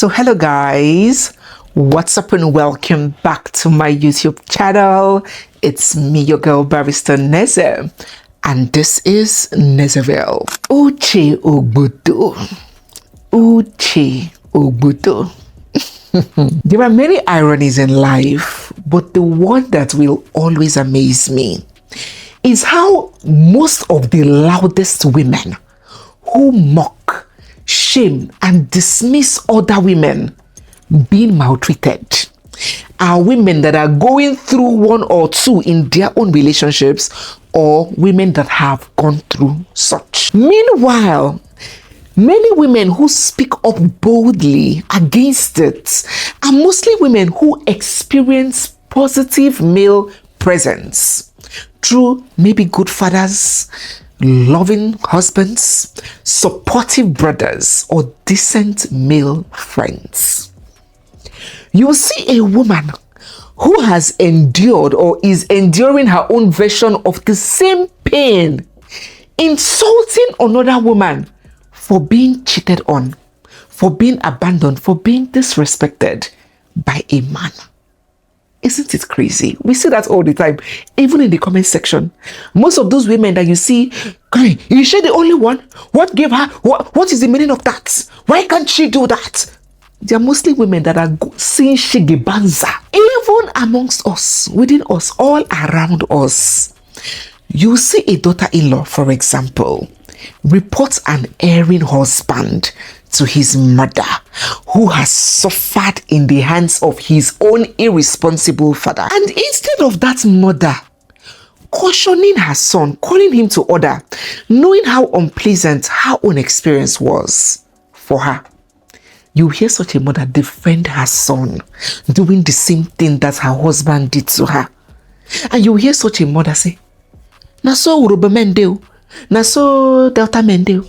So hello guys, what's up and welcome back to my YouTube channel. It's me, your girl Barrister Neze, and this is Nezeville. UCHE Ogbodo. UCHE Ogbodo. There are many ironies in life, but the one that will always amaze me is how most of the loudest women who mock, shame, and dismiss other women being maltreated are women that are going through one or two in their own relationships, or women that have gone through such. Meanwhile, many women who speak up boldly against it are mostly women who experience positive male presence through maybe good fathers, loving husbands, supportive brothers, or decent male friends. You see a woman who has endured or is enduring her own version of the same pain, insulting another woman for being cheated on, for being abandoned, for being disrespected by a man. Isn't it crazy? We see that all the time, even in the comment section. Most of those women that you see, is she the only one? What gave her? What is the meaning of that? Why can't she do that? They are mostly women that are seeing shigibanza, even amongst us, within us, all around us. You see a daughter-in-law, for example, reports an erring husband to his mother, who has suffered in the hands of his own irresponsible father. And instead of that mother cautioning her son, calling him to order, knowing how unpleasant her own experience was for her, you hear such a mother defend her son doing the same thing that her husband did to her. And you hear such a mother say, "Na so Urobo men do, na so Delta men do.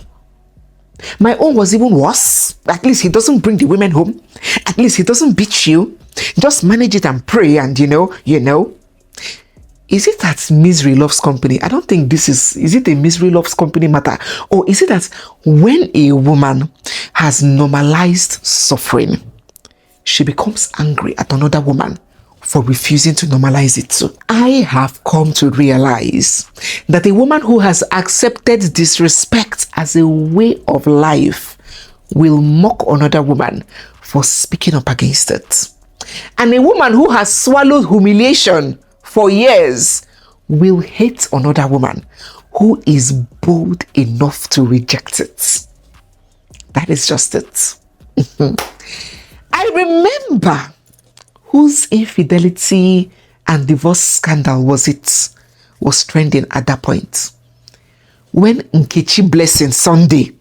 My own was even worse. At least he doesn't bring the women home. At least he doesn't beat you. Just manage it and pray, and you know. Is it that misery loves company? I don't think this is it a misery loves company matter? Or is it that when a woman has normalized suffering, she becomes angry at another woman for refusing to normalize it too? I have come to realize that a woman who has accepted disrespect as a way of life will mock another woman for speaking up against it. And a woman who has swallowed humiliation for years will hate another woman who is bold enough to reject it. That is just it. I remember whose infidelity and divorce scandal was trending at that point. When Nkechi Blessing Sunday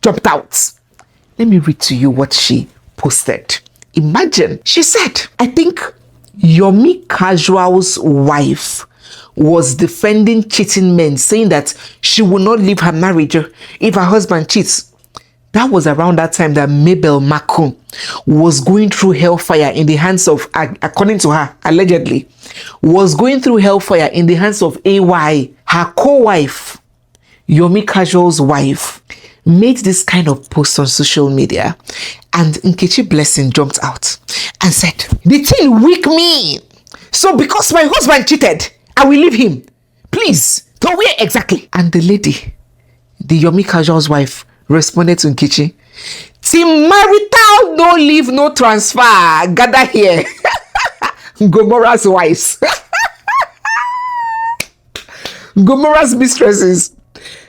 dropped out. Let me read to you what she posted. Imagine, she said, I think Yomi Casual's wife was defending cheating men, saying that she would not leave her marriage if her husband cheats. That was around that time that Mabel Maku was going through hellfire in the hands of, according to her, allegedly, was going through hellfire in the hands of AY. Her co-wife, Yomi Casual's wife, made this kind of post on social media, and Nkechi Blessing jumped out and said, "The thing weak me. So because my husband cheated, I will leave him. Please, to where exactly?" And the lady, the Yomi Casual's wife, responded to Nkechi, "Team marital, no leave, no transfer. Gather here." Gomorrah's wives. Gomorrah's mistresses.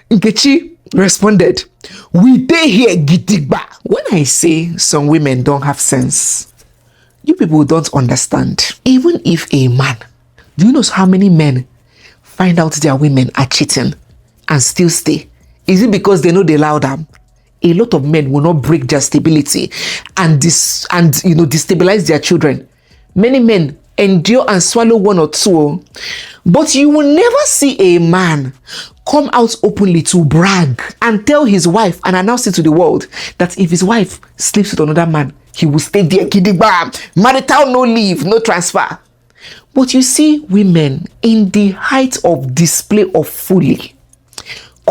Nkechi responded, "We dey here gidigba." When I say some women don't have sense, you people don't understand. Even if a man, do you know how many men find out their women are cheating and still stay? Is it because they know they allow them? A lot of men will not break their stability and destabilize their children. Many men endure and swallow one or two, but you will never see a man come out openly to brag and tell his wife and announce it to the world that if his wife sleeps with another man, he will stay there, kidigba, marital, no leave, no transfer. But you see women in the height of display of folly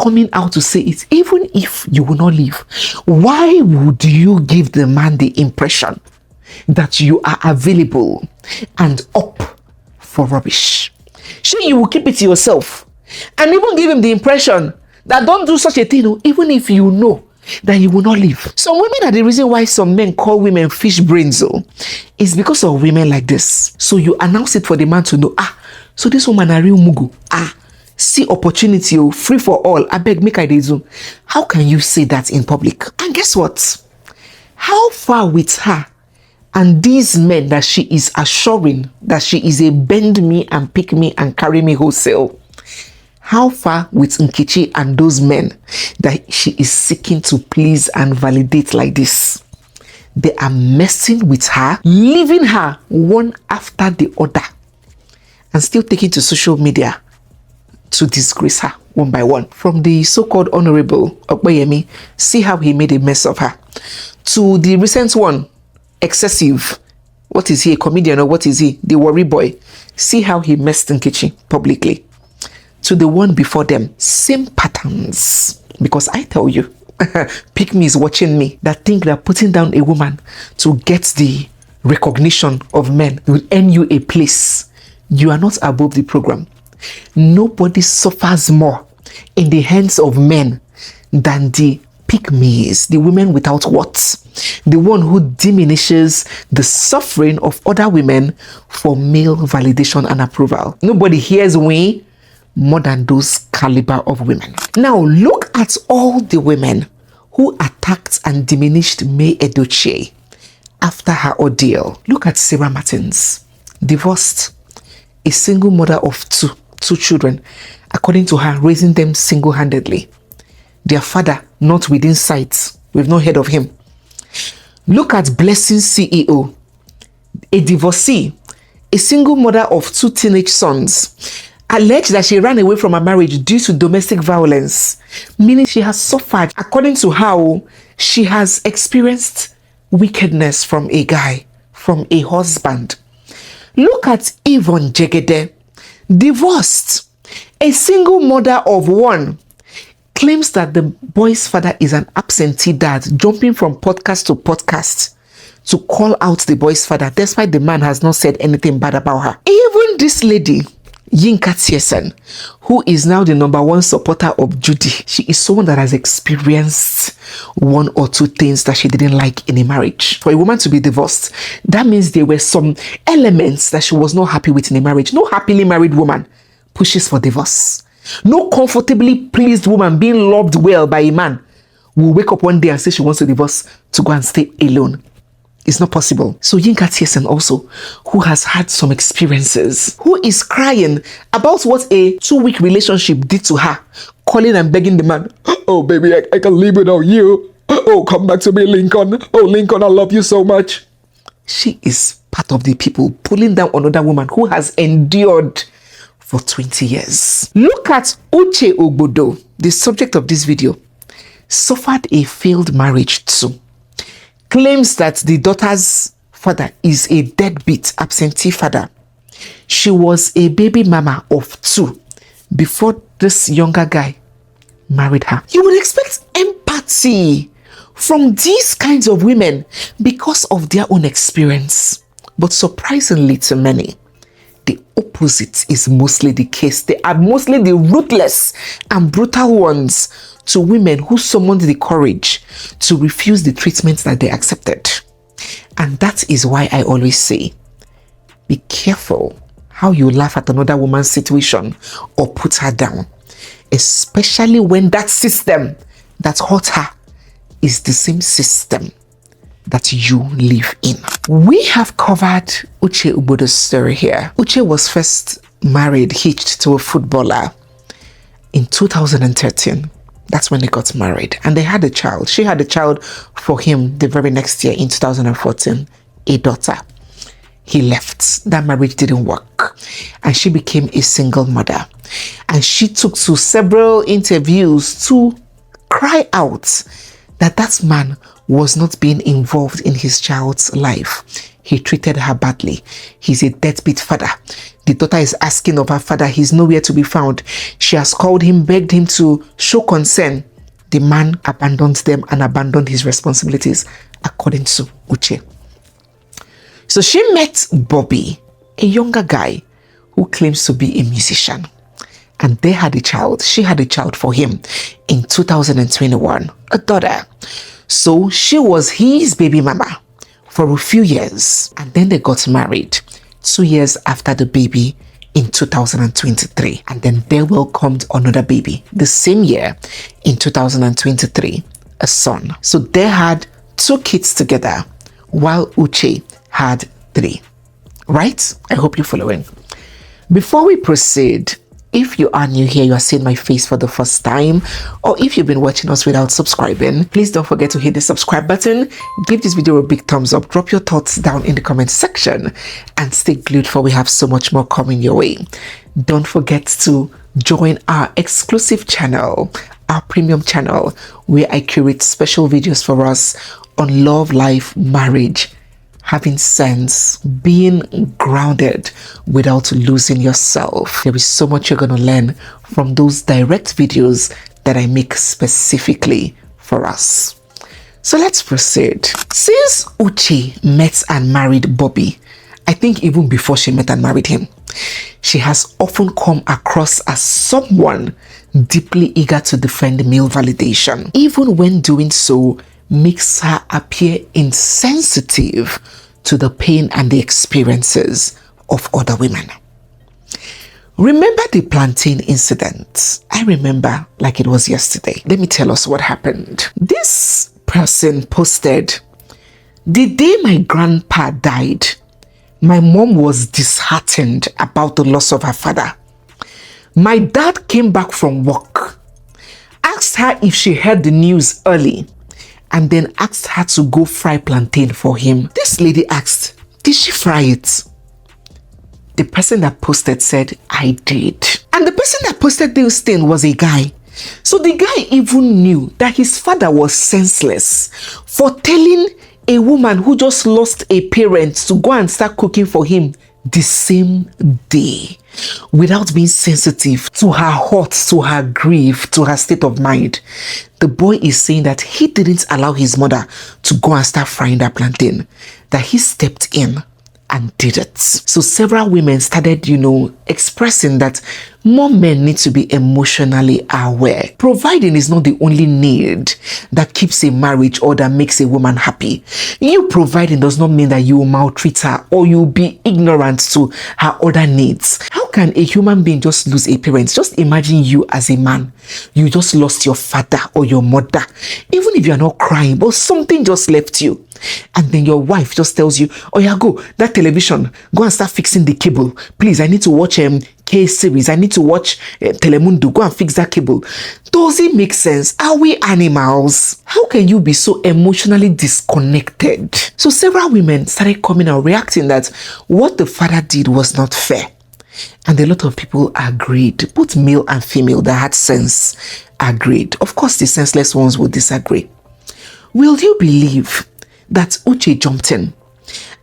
coming out to say it, even if you will not leave, why would you give the man the impression that you are available and up for rubbish? Sure, you will keep it to yourself and even give him the impression that don't do such a thing, even if you know that you will not leave. Some women are the reason why some men call women fish brains. It's because of women like this. So you announce it for the man to know, so this woman a real mugu. See opportunity, free for all. I beg, make I dey zoom. How can you say that in public? And guess what? How far with her and these men that she is assuring that she is a bend me and pick me and carry me wholesale? How far with Nkechi and those men that she is seeking to please and validate like this? They are messing with her, leaving her one after the other, and still taking to social media to disgrace her one by one. From the so-called Honorable Okpeyemi, see how he made a mess of her, to the recent one, Excessive. What is he, a comedian or what is he? The worry boy. See how he messed Nkechi publicly. To the one before them, same patterns. Because I tell you, pick me is watching me, that think that putting down a woman to get the recognition of men will earn you a place. You are not above the program. Nobody suffers more in the hands of men than the pick-me's, the women without what? The one who diminishes the suffering of other women for male validation and approval. Nobody hears we more than those caliber of women. Now look at all the women who attacked and diminished May Edochie after her ordeal. Look at Sarah Martins, divorced, a single mother of two children, according to her, raising them single-handedly. Their father not within sight. We've not heard of him. Look at Blessing CEO, a divorcee, a single mother of 2 teenage sons, alleged that she ran away from her marriage due to domestic violence, meaning she has suffered. According to how she has experienced wickedness from a guy, from a husband. Look at Yvonne Jegede, divorced, a single mother of 1, claims that the boy's father is an absentee dad, jumping from podcast to podcast to call out the boy's father, despite the man has not said anything bad about her. Even this lady, Yinka Tieson, who is now the #1 supporter of Judy, she is someone that has experienced 1 or 2 things that she didn't like in a marriage. For a woman to be divorced, that means there were some elements that she was not happy with in a marriage. No happily married woman pushes for divorce. No comfortably pleased woman being loved well by a man will wake up one day and say she wants to divorce to go and stay alone. It's not possible. So Yinka Tieson also, who has had some experiences, who is crying about what a 2-week relationship did to her, calling and begging the man, oh baby, I can live without you. Oh, come back to me, Lincoln. Oh, Lincoln, I love you so much. She is part of the people pulling down another woman who has endured for 20 years. Look at Uche Ogbodo, the subject of this video, suffered a failed marriage too. Claims that the daughter's father is a deadbeat absentee father. She was a baby mama of 2 before this younger guy married her. You would expect empathy from these kinds of women because of their own experience. But surprisingly to many, the opposite is mostly the case. They are mostly the ruthless and brutal ones to women who summoned the courage to refuse the treatment that they accepted. And that is why I always say, be careful how you laugh at another woman's situation or put her down, especially when that system that hurt her is the same system that you live in. We have covered Uche Ogbodo's story here. Uche was first married, hitched to a footballer in 2013. That's when they got married and they had a child. She had a child for him the very next year in 2014, a daughter. He left. That marriage didn't work and she became a single mother. And she took to several interviews to cry out that that man was not being involved in his child's life. He treated her badly. He's a deadbeat father. The daughter is asking of her father. He's nowhere to be found. She has called him, begged him to show concern. The man abandoned them and abandoned his responsibilities, according to UCHE. So she met Bobby, a younger guy who claims to be a musician. And they had a child. She had a child for him in 2021, a daughter. So she was his baby mama for a few years. And then they got married 2 years after the baby in 2023. And then they welcomed another baby the same year in 2023, a son. So they had 2 kids together while UCHE had 3. Right? I hope you're following. Before we proceed, if you are new here, you are seeing my face for the first time, or if you've been watching us without subscribing, please don't forget to hit the subscribe button, give this video a big thumbs up, drop your thoughts down in the comment section, and stay glued for we have so much more coming your way. Don't forget to join our exclusive channel, our premium channel, where I curate special videos for us on love, life, marriage, having sense, being grounded without losing yourself. There is so much you're going to learn from those direct videos that I make specifically for us. So let's proceed. Since UCHE met and married Bobby, I think even before she met and married him, she has often come across as someone deeply eager to defend male validation, even when doing so makes her appear insensitive to the pain and the experiences of other women. Remember the plantain incident? I remember like it was yesterday. Let me tell us what happened. This person posted, "The day my grandpa died, my mom was disheartened about the loss of her father. My dad came back from work, asked her if she heard the news early, and then asked her to go fry plantain for him." This lady asked, "Did she fry it?" The person that posted said, "I did." And the person that posted this thing was a guy. So the guy even knew that his father was senseless for telling a woman who just lost a parent to go and start cooking for him the same day, without being sensitive to her hurt, to her grief, to her state of mind. The boy is saying that he didn't allow his mother to go and start frying that plantain, that he stepped in and did it. So several women started, expressing that more men need to be emotionally aware. Providing is not the only need that keeps a marriage or that makes a woman happy. You providing does not mean that you will maltreat her or you'll be ignorant to her other needs. How can a human being just lose a parent? Just imagine you as a man. You just lost your father or your mother. Even if you're not crying, but something just left you. And then your wife just tells you, "Oh yeah, go, that television, go and start fixing the cable. Please, I need to watch K-series. I need to watch Telemundo. Go and fix that cable." Does it make sense? Are we animals? How can you be so emotionally disconnected? So several women started coming and reacting that what the father did was not fair. And a lot of people agreed, both male and female that had sense agreed. Of course, the senseless ones would disagree. Will you believe that UCHE jumped in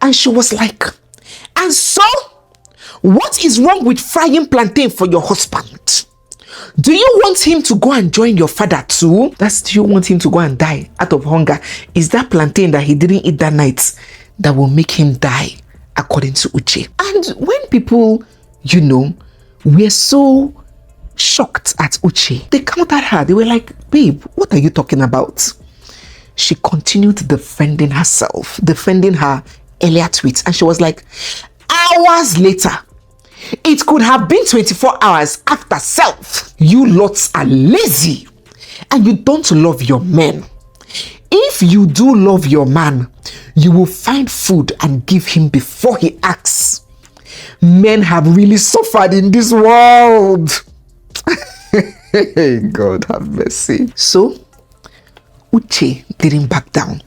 and she was like, "And so, what is wrong with frying plantain for your husband? Do you want him to go and join your father too? Do you want him to go and die out of hunger? Is that plantain that he didn't eat that night that will make him die?" According to UCHE. And when people, were so shocked at UCHE, they countered her. They were like, "Babe, what are you talking about?" She continued defending herself, defending her earlier tweets. And she was like, "Hours later, it could have been 24 hours after self. You lots are lazy and you don't love your men. If you do love your man, you will find food and give him before he asks. Men have really suffered in this world." God have mercy. So UCHE didn't back down.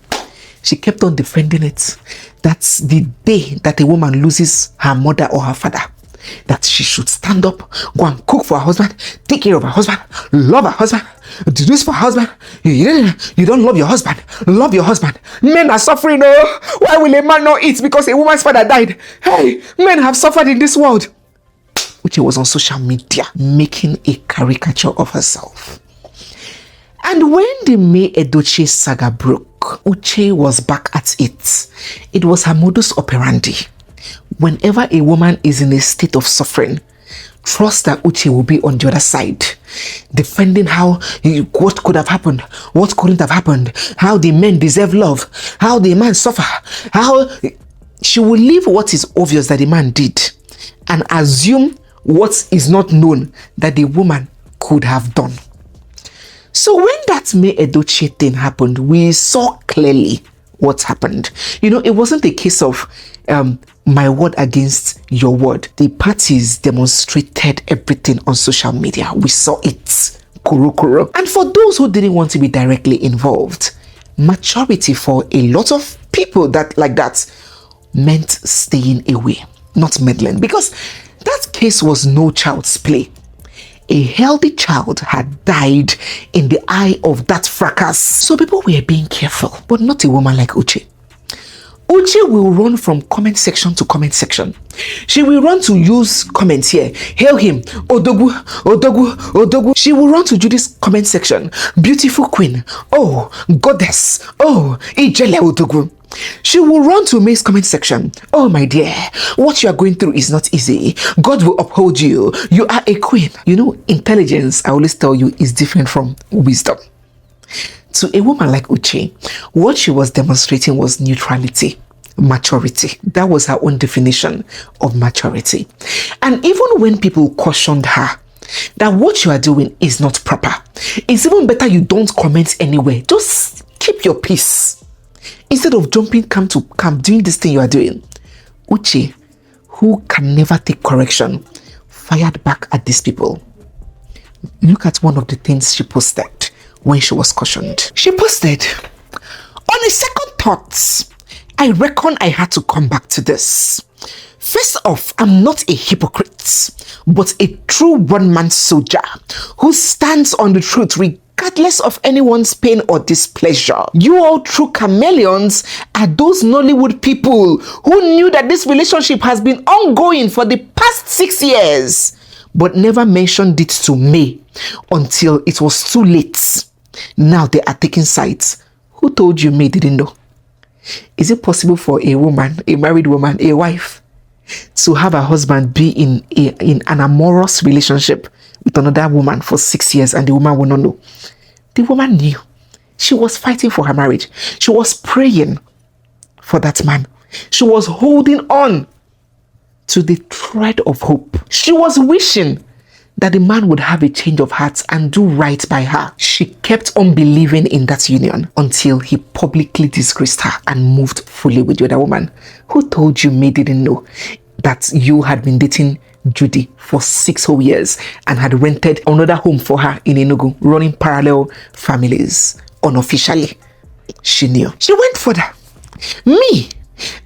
She kept on defending it. That's the day that a woman loses her mother or her father, that she should stand up, go and cook for her husband, take care of her husband, love her husband, do this for her husband. You don't love your husband. Love your husband. Men are suffering. Oh, why will a man not eat because a woman's father died? Hey, men have suffered in this world. Uche was on social media making a caricature of herself. And when the May Edochie saga broke, Uche was back at it. It was her modus operandi. Whenever a woman is in a state of suffering, trust that Uche will be on the other side, defending what could have happened, what couldn't have happened, how the men deserve love, how the man suffer, how she will leave what is obvious that the man did and assume what is not known that the woman could have done. So when that May Edochie thing happened, we saw clearly what happened. It wasn't a case of my word against your word. The parties demonstrated everything on social media. We saw it. Kuro. And for those who didn't want to be directly involved, maturity for a lot of people that meant staying away, not meddling, because that case was no child's play. A healthy child had died in the eye of that fracas. So people were being careful, but not a woman like Uche. Uche will run from comment section to comment section. She will run to use comments here. Hail him. Odogu, Odogu, Odogu. She will run to Judy's comment section. Beautiful queen. Oh, goddess. Oh, Ijele Odogu. She will run to May's comment section. Oh, my dear, what you are going through is not easy. God will uphold you. You are a queen. Intelligence, I always tell you, is different from wisdom. To a woman like Uche, what she was demonstrating was neutrality, maturity. That was her own definition of maturity. And even when people cautioned her that what you are doing is not proper, it's even better you don't comment anywhere. Just keep your peace. Instead of jumping camp to camp, doing this thing you are doing, Uche, who can never take correction, fired back at these people. Look at one of the things she posted when she was cautioned. She posted, on a second thought, I reckon I had to come back to this. First off, I'm not a hypocrite, but a true one-man soldier who stands on the truth regardless of anyone's pain or displeasure. You all true chameleons are those Nollywood people who knew that this relationship has been ongoing for the past 6 years, but never mentioned it to May until it was too late. Now they are taking sides. Who told you May didn't know? Is it possible for a woman, a married woman, a wife, to have a husband be in an amorous relationship with another woman for 6 years and the woman will not know? The woman knew. She was fighting for her marriage. She was praying for that man. She was holding on to the thread of hope. She was wishing that the man would have a change of heart and do right by her. She kept on believing in that union until he publicly disgraced her and moved fully with the other woman. Who told you May didn't know that you had been dating Judy for 6 whole years and had rented another home for her in Enugu, running parallel families unofficially? She knew. She went further. Me,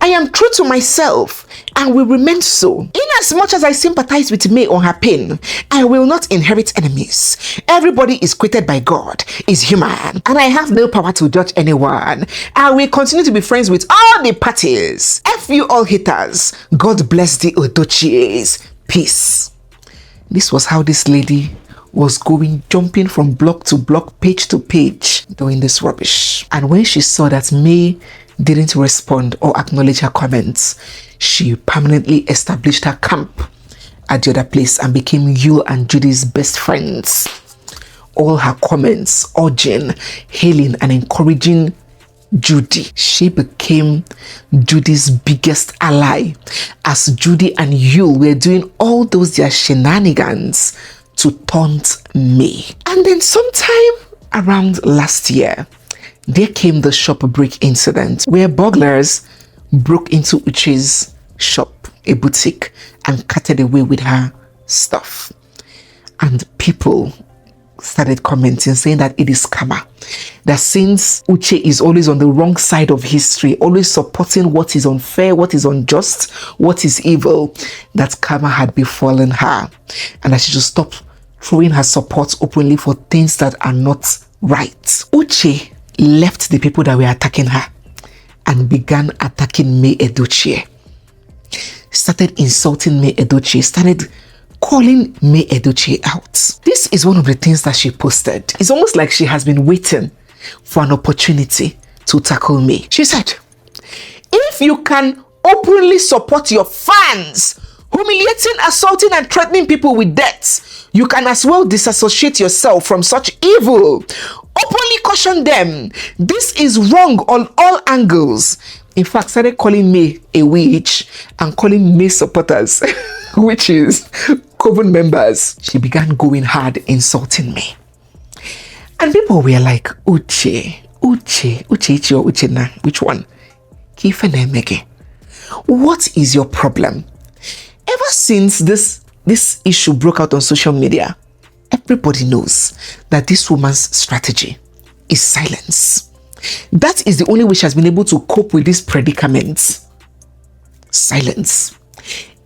I am true to myself and will remain so. Inasmuch as I sympathize with May on her pain, I will not inherit enemies. Everybody is created by God, is human, and I have no power to judge anyone. I will continue to be friends with all the parties. F you all haters. God bless the Odochies. Peace. This was how this lady was jumping from block to block, page to page, doing this rubbish. And when she saw that May didn't respond or acknowledge her comments, she permanently established her camp at the other place and became Yule and Judy's best friends. All her comments urging, hailing and encouraging Judy. She became Judy's biggest ally as Judy and Yule were doing all those their shenanigans to taunt May. And then sometime around last year, there came the shop break incident where burglars broke into Uche's shop, a boutique, and carted away with her stuff. And people started commenting saying that it is karma. That since Uche is always on the wrong side of history, always supporting what is unfair, what is unjust, what is evil, that karma had befallen her. And that she should stop throwing her support openly for things that are not right. Uche left the people that were attacking her and began attacking May Edochie. Started insulting May Edochie, started calling May Edochie out. This is one of the things that she posted. It's almost like she has been waiting for an opportunity to tackle me. She said, if you can openly support your fans, humiliating, assaulting, and threatening people with death, you can as well disassociate yourself from such evil. Openly caution them. This is wrong on all angles. In fact, started calling me a witch and calling me supporters, witches, coven members. She began going hard, insulting me. And people were like, Uche, or Uchena, which one? What is your problem? Ever since this issue broke out on social media, everybody knows that this woman's strategy is silence. That is the only way she has been able to cope with this predicament. Silence.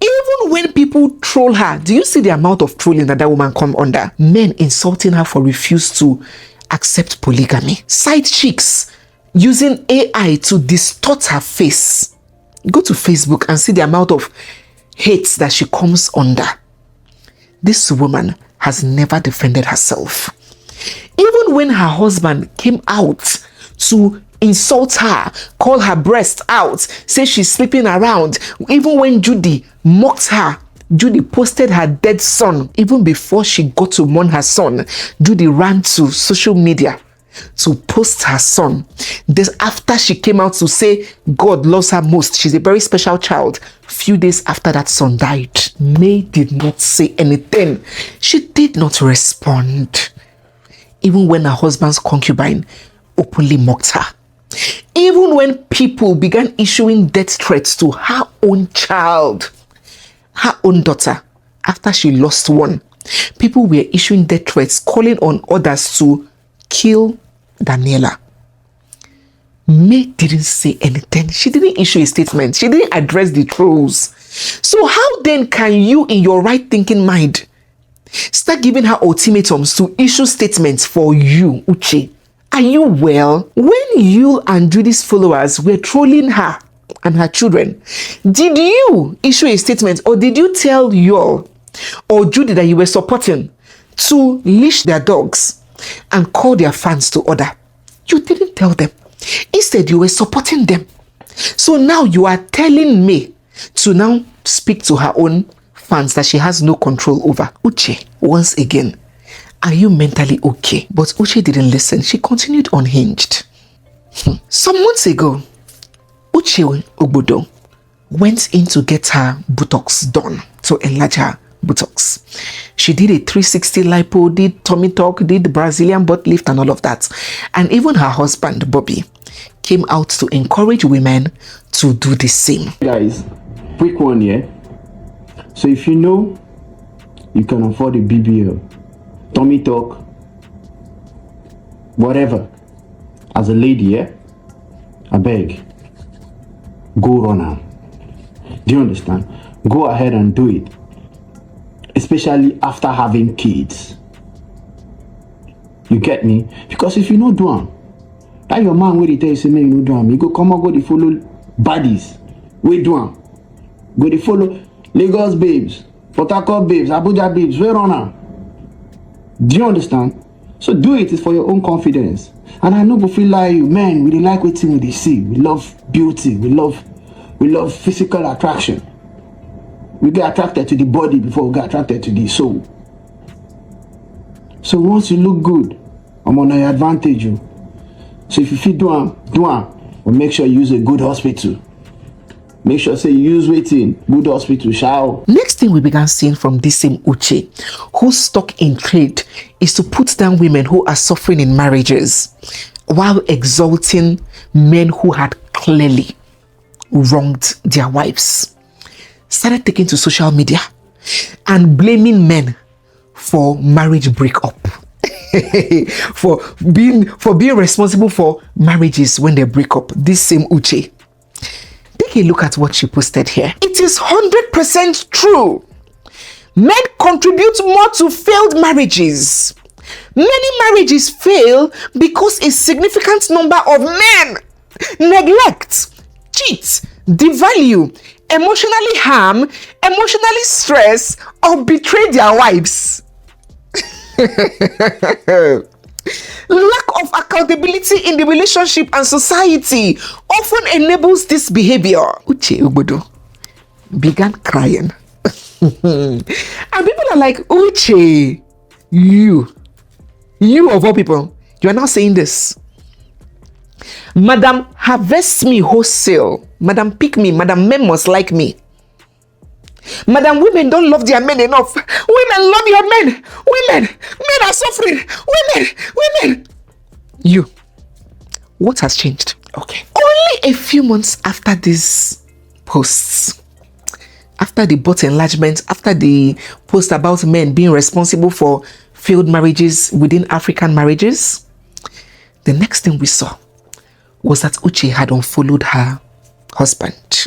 Even when people troll her, do you see the amount of trolling that woman come under? Men insulting her for refuse to accept polygamy. Side chicks using AI to distort her face. Go to Facebook and see the amount of hate that she comes under. This woman has never defended herself. Even when her husband came out to insult her, call her breast out, say she's sleeping around, even when Judy mocked her, Judy posted her dead son. Even before she got to mourn her son, Judy ran to social media to post her son. This after she came out to say God loves her most, she's a very special child. Few days after that son died, May did not say anything. She did not respond. Even when her husband's concubine openly mocked her. Even when people began issuing death threats to her own child, her own daughter, after she lost one, people were issuing death threats, calling on others to kill Daniela. May didn't say anything. She didn't issue a statement. She didn't address the trolls. So how then can you, in your right thinking mind, start giving her ultimatums to issue statements for you, Uche? Are you well? When you and Judy's followers were trolling her and her children, did you issue a statement, or did you tell y'all or Judy that you were supporting to leash their dogs and call their fans to order? You didn't tell them. Instead, you were supporting them. So now you are telling me to now speak to her own fans that she has no control over. Uche, once again, are you mentally okay? But Uche didn't listen. She continued unhinged. Some months ago, Uche Ogbodo went in to get her buttocks done, to enlarge her buttocks. She did a 360 lipo, did tummy tuck, did Brazilian butt lift and all of that. And even her husband, Bobby, came out to encourage women to do the same. Guys, quick one here. So if you know you can afford a BBL, tummy tuck, whatever, as a lady, yeah, I beg, go run out. Do you understand? Go ahead and do it. Especially after having kids. You get me? Because if you know do am, that your man will tell you say you no do am, you go come and go to follow baddies. We do am. Go to follow Lagos babes, Port Harcourt babes, Abuja babes, we run am. Do you understand? So do it. It's for your own confidence. And I know go feel like you, man, we like waiting we they see. We love beauty. We love physical attraction. We get attracted to the body before we get attracted to the soul. So once you look good, I'm on your advantage. You. So if you feel do am, but make sure you use a good hospital. Make sure say you use waiting, good hospital, shower. Next thing we began seeing from this same Uche, whose stock in trade is to put down women who are suffering in marriages while exalting men who had clearly wronged their wives, started taking to social media and blaming men for marriage breakup. for being responsible for marriages when they break up. This same Uche, take a look at what she posted here. It is 100% true. Men contribute more to failed marriages. Many marriages fail because a significant number of men neglect, cheat, devalue, emotionally harm, emotionally stress, or betray their wives. Lack of accountability in the relationship and society often enables this behavior. Uche Ogbodo began crying. And people are like, Uche, you of all people, you are now saying this. Madam, harvest me wholesale. Madam, pick me. Madam, men must like me. Madam, women don't love their men enough. Women love your men. Men are suffering. Women. You, what has changed? Okay. Only a few months after these posts, after the butt enlargement, after the post about men being responsible for failed marriages within African marriages, the next thing we saw was that Uche had unfollowed her husband.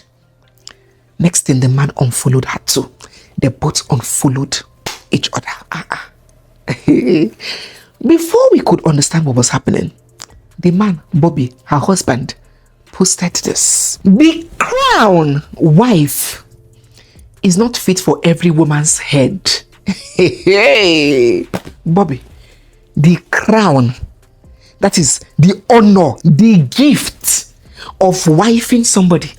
Next thing, the man unfollowed her too. They both unfollowed each other. Before we could understand what was happening, the man, Bobby, her husband, posted this. The crown wife is not fit for every woman's head. Bobby, the crown, that is the honor, the gift of wifing somebody.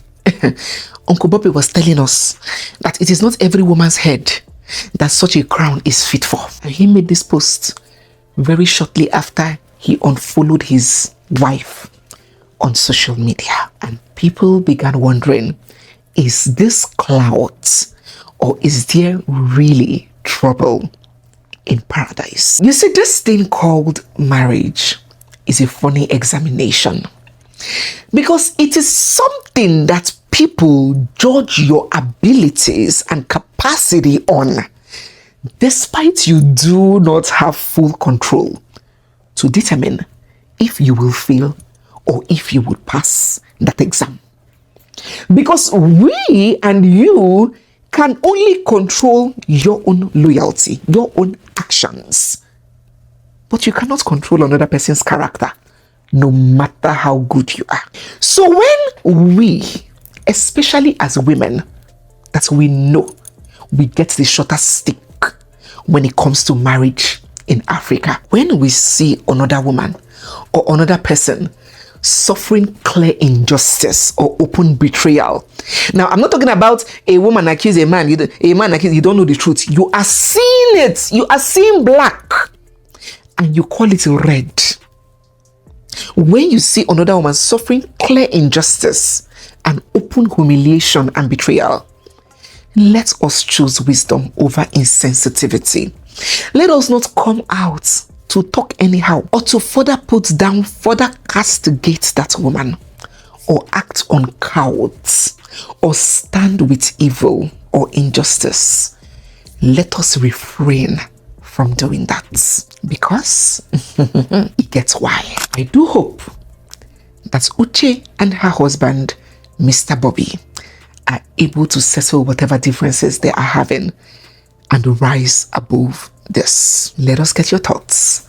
Uncle Bobby was telling us that it is not every woman's head that such a crown is fit for. And he made this post very shortly after he unfollowed his wife on social media. And people began wondering, is this clout or is there really trouble in paradise? You see, this thing called marriage is a funny examination, because it is something that people judge your abilities and capacity on, despite you do not have full control to determine if you will fail or if you would pass that exam. Because we and you can only control your own loyalty, your own actions, but you cannot control another person's character, no matter how good you are. So when we, especially as women, that we know we get the shorter stick when it comes to marriage in Africa, when we see another woman or another person suffering clear injustice or open betrayal. Now, I'm not talking about a woman accuse a man, a man accuse, you don't know the truth. You are seeing it. You are seeing black and you call it red. When you see another woman suffering clear injustice and open humiliation and betrayal, let us choose wisdom over insensitivity. Let us not come out to talk anyhow or to further put down, further castigate that woman or act on cowards or stand with evil or injustice. Let us refrain from doing that, because it gets why. I do hope that Uche and her husband, Mr. Bobby, are able to settle whatever differences they are having and rise above this. Let us get your thoughts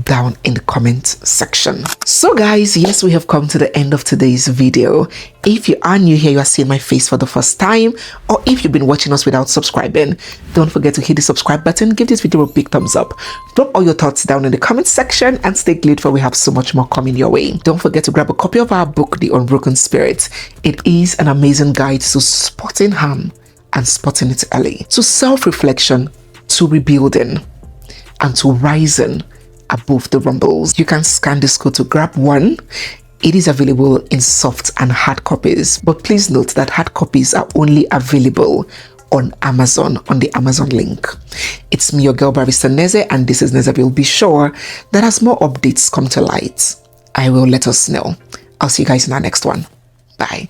down in the comment section. So guys, yes, we have come to the end of today's video. If you are new here, you are seeing my face for the first time, or if you've been watching us without subscribing, don't forget to hit the subscribe button, give this video a big thumbs up, drop all your thoughts down in the comment section, and stay glued for we have so much more coming your way. Don't forget to grab a copy of our book, The Unbroken Spirit. It is an amazing guide to spotting harm and spotting it early, to self-reflection, to rebuilding, and to rising above the rumbles. You can scan this code to grab one. It is available in soft and hard copies, but please note that hard copies are only available on Amazon, on the Amazon link. It's me, your girl Barrister Neze, and this is Nezeville. Be sure that as more updates come to light, I will let us know. I'll see you guys in our next one. Bye.